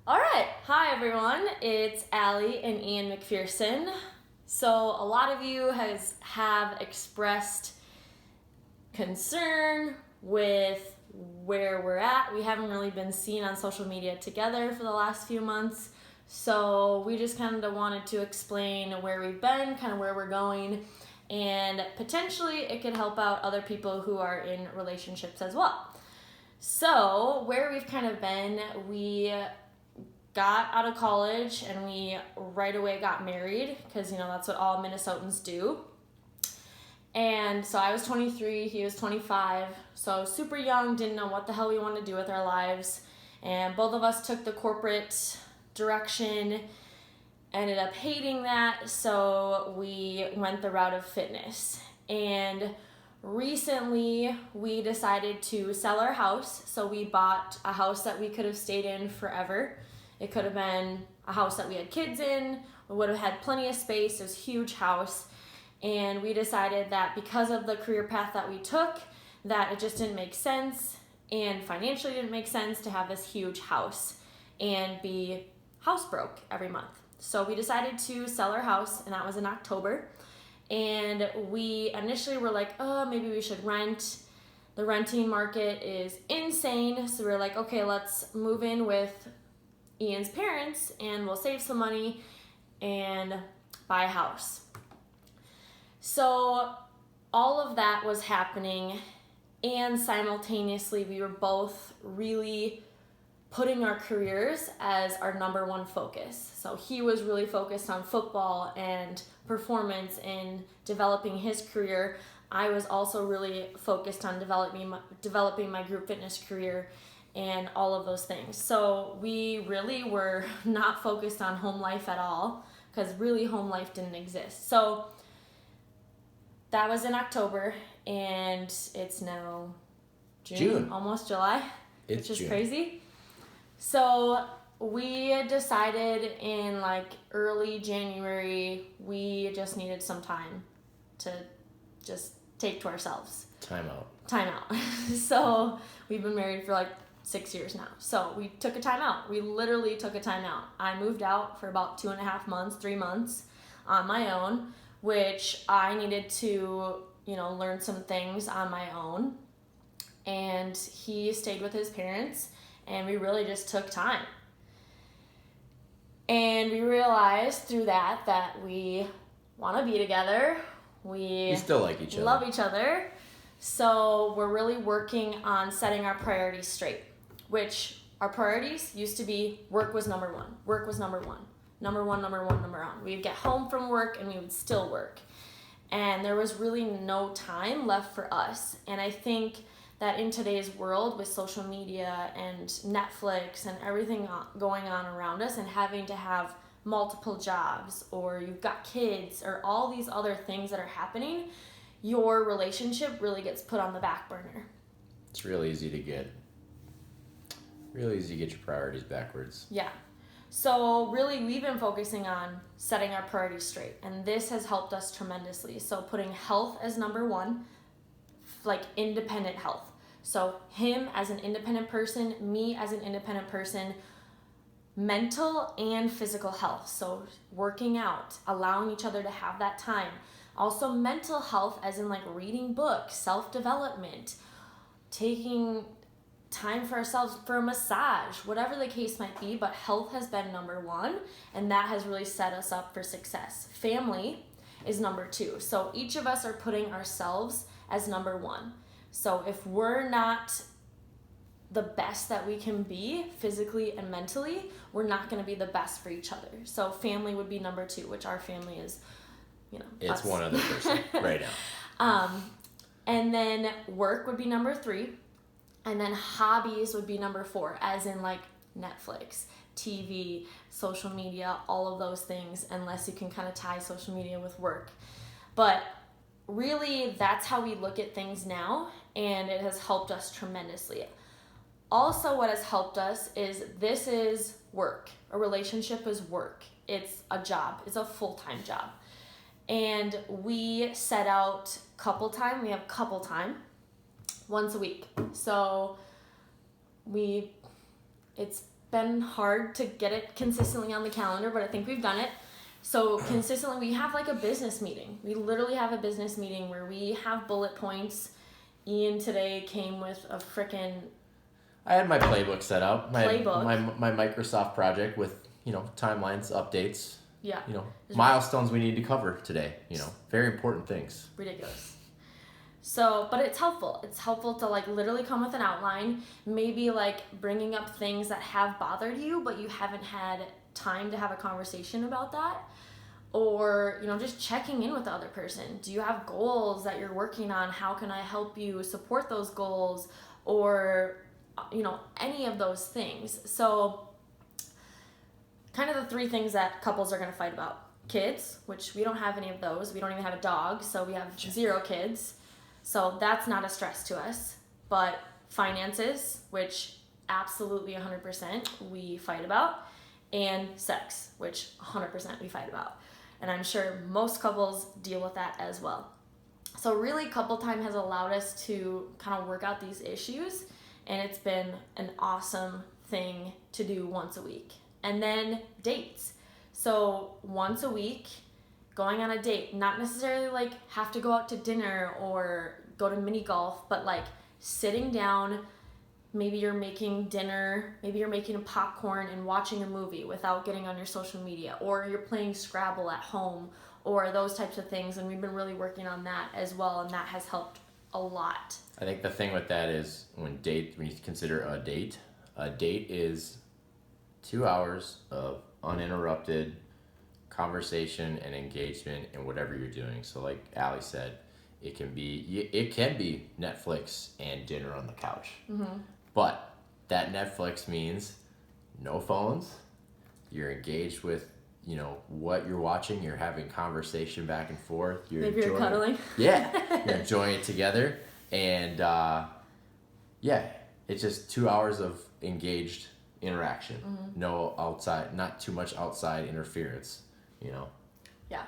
All right. Hi, everyone. It's Allie and Ian McPherson. So a lot of you have expressed concern with where we're at. We haven't really been seen on social media together for the last few months. So we just kind of wanted to explain where we've been, kind of where we're going, and potentially it could help out other people who are in relationships as well. So where we've kind of been, we got out of college and we right away got married because, that's what all Minnesotans do. And so I was 23, he was 25, so super young, didn't know what the hell we wanted to do with our lives. And both of us took the corporate direction, ended up hating that, so we went the route of fitness. And recently we decided to sell our house, so we bought a house that we could have stayed in forever. It could have been a house that we had kids in. We would have had plenty of space. It was a huge house. And we decided that because of the career path that we took, that it just didn't make sense and financially didn't make sense to have this huge house and be house broke every month. So we decided to sell our house, and that was in October. And we initially were like, maybe we should rent. The renting market is insane. So we were like, okay, let's move in with Ian's parents and we'll save some money and buy a house. So all of that was happening, and simultaneously we were both really putting our careers as our number one focus. So he was really focused on football and performance and developing his career. I was also really focused on developing my group fitness career and all of those things. So we really were not focused on home life at all, because really home life didn't exist. So that was in October, and it's now June. Almost July, which is June. Crazy. So we decided in early January, we just needed some time to just take to ourselves. Time out. So we've been married for 6 years now. So we took a time out. We literally took a time out. I moved out for about 2.5 months, 3 months on my own, which I needed to, learn some things on my own. And he stayed with his parents, and we really just took time. And we realized through that we want to be together. We still like each other. Love each other. So we're really working on setting our priorities straight, which our priorities used to be work was number one. Work was number one. Number one. We'd get home from work and we would still work. And there was really no time left for us. And I think that in today's world with social media and Netflix and everything going on around us, and having to have multiple jobs, or you've got kids, or all these other things that are happening, your relationship really gets put on the back burner. It's real easy to get your priorities backwards. Yeah. So really we've been focusing on setting our priorities straight, and this has helped us tremendously. So putting health as number one, independent health. So him as an independent person, me as an independent person, mental and physical health. So working out, allowing each other to have that time. Also mental health as in reading books, self-development, taking time for ourselves for a massage, whatever the case might be, but health has been number one, and that has really set us up for success. Family is number two. So each of us are putting ourselves as number one. So if we're not the best that we can be physically and mentally, we're not going to be the best for each other. So family would be number two, which our family is, it's us. One other person right now. And then work would be number three. And then hobbies would be number four, as in Netflix, TV, social media, all of those things, unless you can kind of tie social media with work. But really, that's how we look at things now, and it has helped us tremendously. Also, what has helped us is this is work. A relationship is work. It's a job. It's a full-time job. And we set out couple time. We have couple time once a week. So it's been hard to get it consistently on the calendar, but I think we've done it. So consistently, we have like a business meeting. We literally have a business meeting where we have bullet points. Ian today came with a frickin' I had my playbook set up. My Microsoft project with, timelines, updates. Yeah. Milestones we need to cover today. Very important things. Ridiculous. So, but it's helpful. It's helpful to like literally come with an outline, maybe like bringing up things that have bothered you, but you haven't had time to have a conversation about that. Or, just checking in with the other person. Do you have goals that you're working on? How can I help you support those goals? Or, any of those things. So, kind of the three things that couples are going to fight about. Kids, which we don't have any of those. We don't even have a dog, so we have 0 kids. So that's not a stress to us. But finances, which absolutely 100% we fight about. And sex, which 100% we fight about. And I'm sure most couples deal with that as well. So really, couple time has allowed us to kind of work out these issues. And it's been an awesome thing to do once a week. And then dates. So once a week, going on a date, not necessarily like have to go out to dinner or go to mini golf, but like sitting down, maybe you're making dinner, maybe you're making popcorn and watching a movie without getting on your social media, or you're playing Scrabble at home, or those types of things. And we've been really working on that as well, and that has helped a lot. I think the thing with that is when you consider a date is 2 hours of uninterrupted conversation and engagement in whatever you're doing. So like Allie said, it can be Netflix and dinner on the couch. Mm-hmm. But that Netflix means no phones. You're engaged with, what you're watching. You're having conversation back and forth. Maybe you're cuddling. Yeah, you're enjoying it together. And it's just 2 hours of engaged interaction. Mm-hmm. No outside, not too much outside interference, Yeah.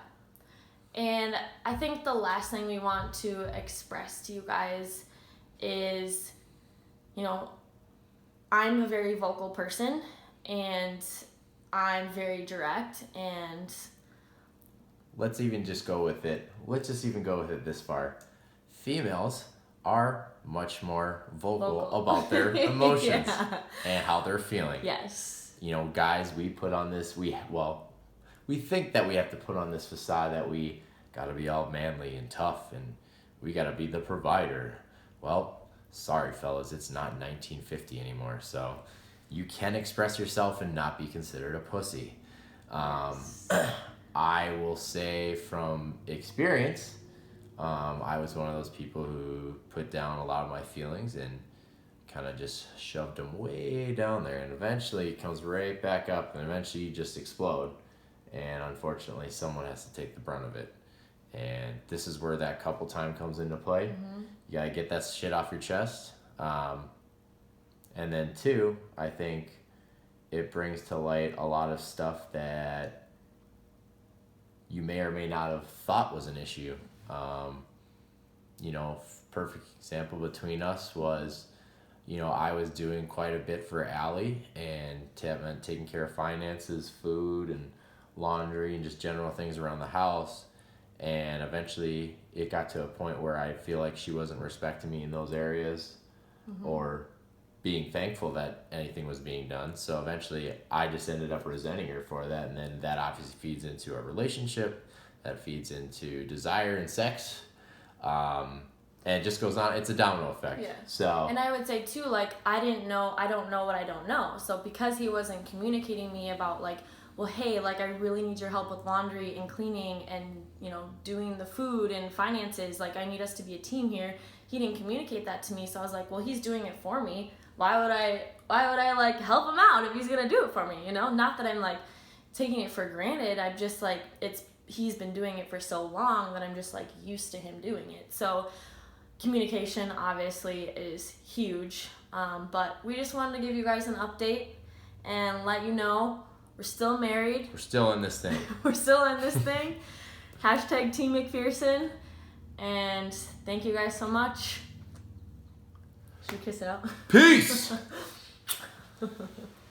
And I think the last thing we want to express to you guys is, I'm a very vocal person and I'm very direct, and let's even just go with it. Let's just even go with it this far. Females are much more vocal about their emotions and how they're feeling. Yes. Guys, we put on this, we think that we have to put on this facade that we gotta be all manly and tough and we gotta be the provider. Well, sorry fellas, it's not 1950 anymore, so you can express yourself and not be considered a pussy. I will say from experience, I was one of those people who put down a lot of my feelings and kind of just shoved them way down there, and eventually it comes right back up, and eventually you just explode, and unfortunately someone has to take the brunt of it. And this is where that couple time comes into play. Mm-hmm. You gotta get that shit off your chest. And then 2, I think it brings to light a lot of stuff that you may or may not have thought was an issue. Perfect example between us was, I was doing quite a bit for Allie, and that meant taking care of finances, food, and laundry, and just general things around the house. And eventually it got to a point where I feel like she wasn't respecting me in those areas, mm-hmm. or being thankful that anything was being done. So eventually I just ended up resenting her for that. And then that obviously feeds into a relationship, that feeds into desire and sex. And it just goes on. It's a domino effect. Yeah. So. And I would say too, like, I don't know what I don't know. So because he wasn't communicating me about like, well, hey, like, I really need your help with laundry and cleaning and, doing the food and finances. Like, I need us to be a team here. He didn't communicate that to me. So I was like, well, he's doing it for me. Why would I like help him out if he's going to do it for me? Not that I'm like taking it for granted. I'm just like, he's been doing it for so long that I'm just like used to him doing it. So communication obviously is huge. But we just wanted to give you guys an update and let you know we're still married. We're still in this thing. We're still in this thing. # Team McPherson. And thank you guys so much. Should we kiss it out? Peace!